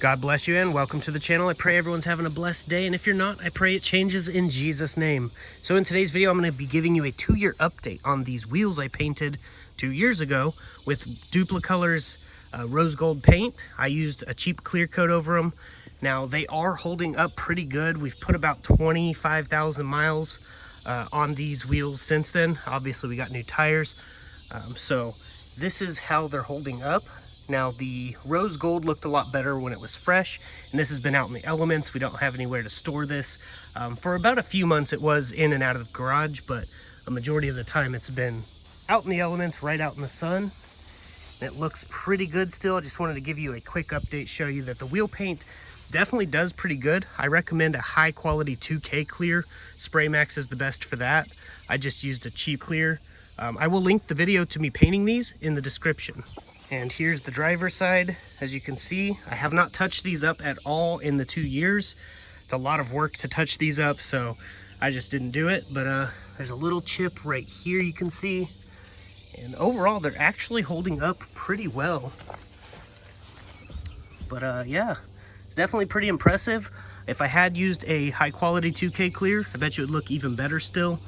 God bless you and welcome to the channel. I pray everyone's having a blessed day, and if you're not, I pray it changes in Jesus' name. So in today's video, I'm going to be giving you a 2-year update on these wheels I painted 2 years ago with Duplicolor's rose gold paint. I used a cheap clear coat over them. Now they are holding up pretty good. We've put about 25,000 miles on these wheels since then. Obviously we got new tires. So this is how they're holding up. Now the rose gold looked a lot better when it was fresh, and this has been out in the elements. We don't have anywhere to store this. For about a few months it was in and out of the garage, but a majority of the time it's been out in the elements, right out in the sun. And it looks pretty good still. I just wanted to give you a quick update, show you that the wheel paint definitely does pretty good. I recommend a high quality 2K clear. Spray Max is the best for that. I just used a cheap clear. I will link the video to me painting these in the description. And here's the driver's side. As you can see, I have not touched these up at all in the 2 years. It's a lot of work to touch these up, so I just didn't do it. But there's a little chip right here you can see. And overall, they're actually holding up pretty well. But yeah, it's definitely pretty impressive. If I had used a high quality 2K clear, I bet you it would look even better still,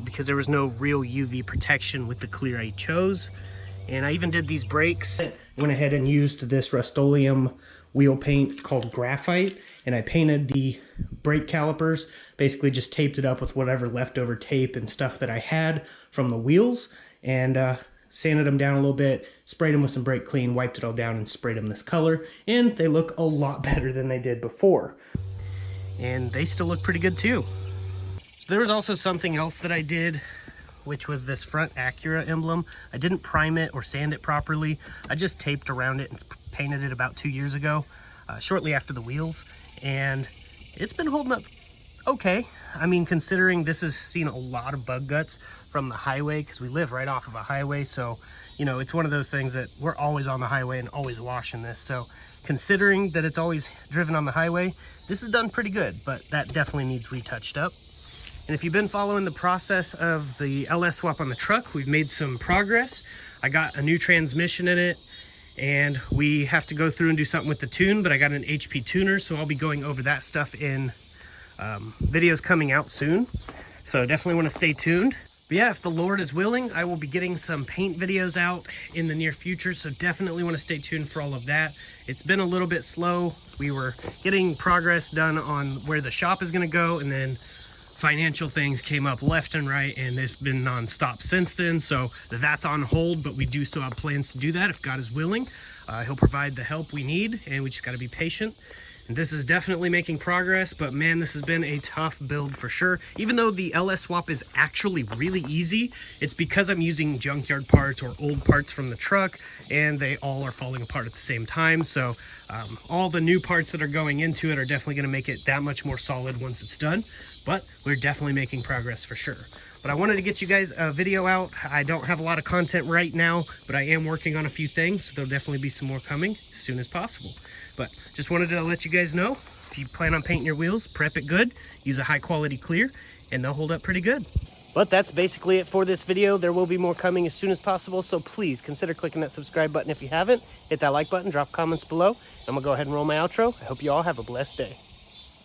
because there was no real UV protection with the clear I chose. And I even did these brakes. Went ahead and used this Rust-Oleum wheel paint called Graphite, and I painted the brake calipers, basically just taped it up with whatever leftover tape and stuff that I had from the wheels, and sanded them down a little bit, sprayed them with some brake clean, wiped it all down, and sprayed them this color, and they look a lot better than they did before. And they still look pretty good too. So there was also something else that I did, which was this front Acura emblem. I didn't prime it or sand it properly. I just taped around it and painted it about 2 years ago, shortly after the wheels, and it's been holding up okay. I mean, considering this has seen a lot of bug guts from the highway, because we live right off of a highway, so you know, it's one of those things that we're always on the highway and always washing this. So considering that it's always driven on the highway, this is done pretty good, but that definitely needs retouched up. And if you've been following the process of the LS swap on the truck, we've made some progress. I got a new transmission in it, and we have to go through and do something with the tune, but I got an HP tuner, so I'll be going over that stuff in videos coming out soon. So definitely want to stay tuned. But yeah, if the Lord is willing, I will be getting some paint videos out in the near future, so definitely want to stay tuned for all of that. It's been a little bit slow. We were getting progress done on where the shop is going to go, and then financial things came up left and right, and it's been non-stop since then, so that's on hold, but we do still have plans to do that if God is willing. He'll provide the help we need, and we just got to be patient. And this is definitely making progress, but man, this has been a tough build for sure. Even though the LS swap is actually really easy, it's because I'm using junkyard parts or old parts from the truck, and they all are falling apart at the same time. So all the new parts that are going into it are definitely going to make it that much more solid once it's done. But we're definitely making progress for sure. But I wanted to get you guys a video out. I don't have a lot of content right now, but I am working on a few things, so there'll definitely be some more coming as soon as possible. But just wanted to let you guys know, if you plan on painting your wheels, prep it good, use a high quality clear, and they'll hold up pretty good. But that's basically it for this video. There will be more coming as soon as possible, so please consider clicking that subscribe button if you haven't. Hit that like button, drop comments below. I'm gonna go ahead and roll my outro. I hope you all have a blessed day.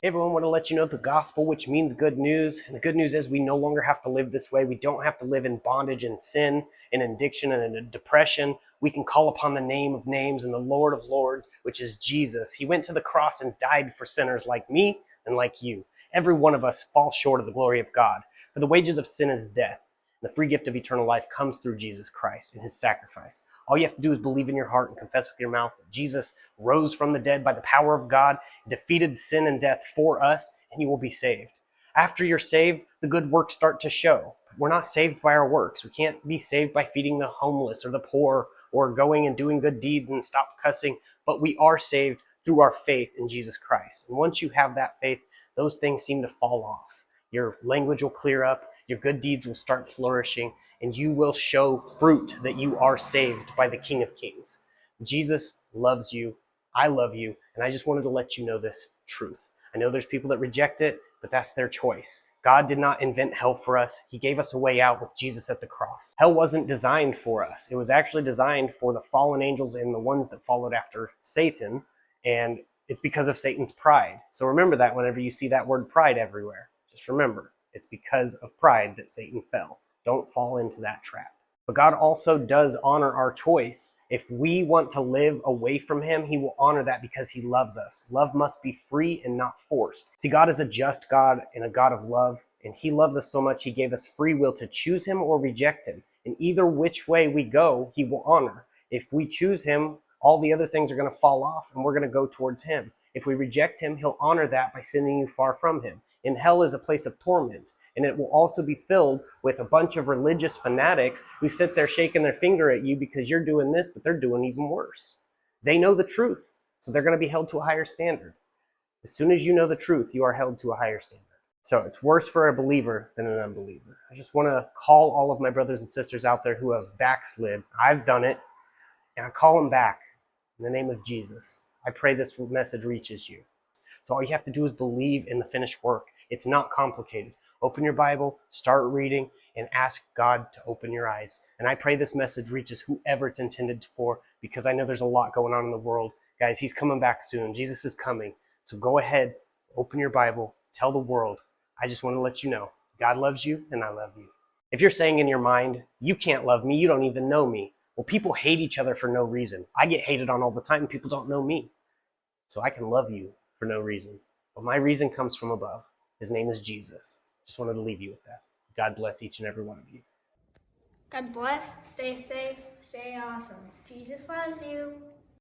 Hey everyone, want to let you know the gospel, which means good news. And the good news is we no longer have to live this way. We don't have to live in bondage and sin and addiction and in depression. We can call upon the name of names and the Lord of lords, which is Jesus. He went to the cross and died for sinners like me and like you. Every one of us falls short of the glory of God. For the wages of sin is death. The free gift of eternal life comes through Jesus Christ and his sacrifice. All you have to do is believe in your heart and confess with your mouth that Jesus rose from the dead by the power of God, defeated sin and death for us, and you will be saved. After you're saved, the good works start to show. We're not saved by our works. We can't be saved by feeding the homeless or the poor or going and doing good deeds and stop cussing, but we are saved through our faith in Jesus Christ. And once you have that faith, those things seem to fall off. Your language will clear up, your good deeds will start flourishing, and you will show fruit that you are saved by the King of Kings. Jesus loves you, I love you, and I just wanted to let you know this truth. I know there's people that reject it, but that's their choice. God did not invent hell for us. He gave us a way out with Jesus at the cross. Hell wasn't designed for us. It was actually designed for the fallen angels and the ones that followed after Satan, and It's because of Satan's pride. So remember that whenever you see that word pride everywhere. Just remember, it's because of pride that Satan fell. Don't fall into that trap. But God also does honor our choice. If we want to live away from him, he will honor that because he loves us. Love must be free and not forced. See, God is a just God and a God of love, and he loves us so much he gave us free will to choose him or reject him. And either which way we go, he will honor. If we choose him, all the other things are going to fall off and we're going to go towards him. If we reject him, he'll honor that by sending you far from him. And hell is a place of torment. And it will also be filled with a bunch of religious fanatics who sit there shaking their finger at you because you're doing this, but they're doing even worse. They know the truth, so they're going to be held to a higher standard. As soon as you know the truth, you are held to a higher standard. So it's worse for a believer than an unbeliever. I just want to call all of my brothers and sisters out there who have backslid. I've done it, and I call them back in the name of Jesus. I pray this message reaches you. So all you have to do is believe in the finished work. It's not complicated. Open your Bible, start reading, and ask God to open your eyes. And I pray this message reaches whoever it's intended for, because I know there's a lot going on in the world. Guys, he's coming back soon. Jesus is coming. So go ahead, open your Bible, tell the world. I just want to let you know, God loves you and I love you. If you're saying in your mind, you can't love me, you don't even know me. Well, people hate each other for no reason. I get hated on all the time and people don't know me. So I can love you for no reason. But my reason comes from above. His name is Jesus. Just wanted to leave you with that. God bless each and every one of you. God bless, stay safe, stay awesome. Jesus loves you.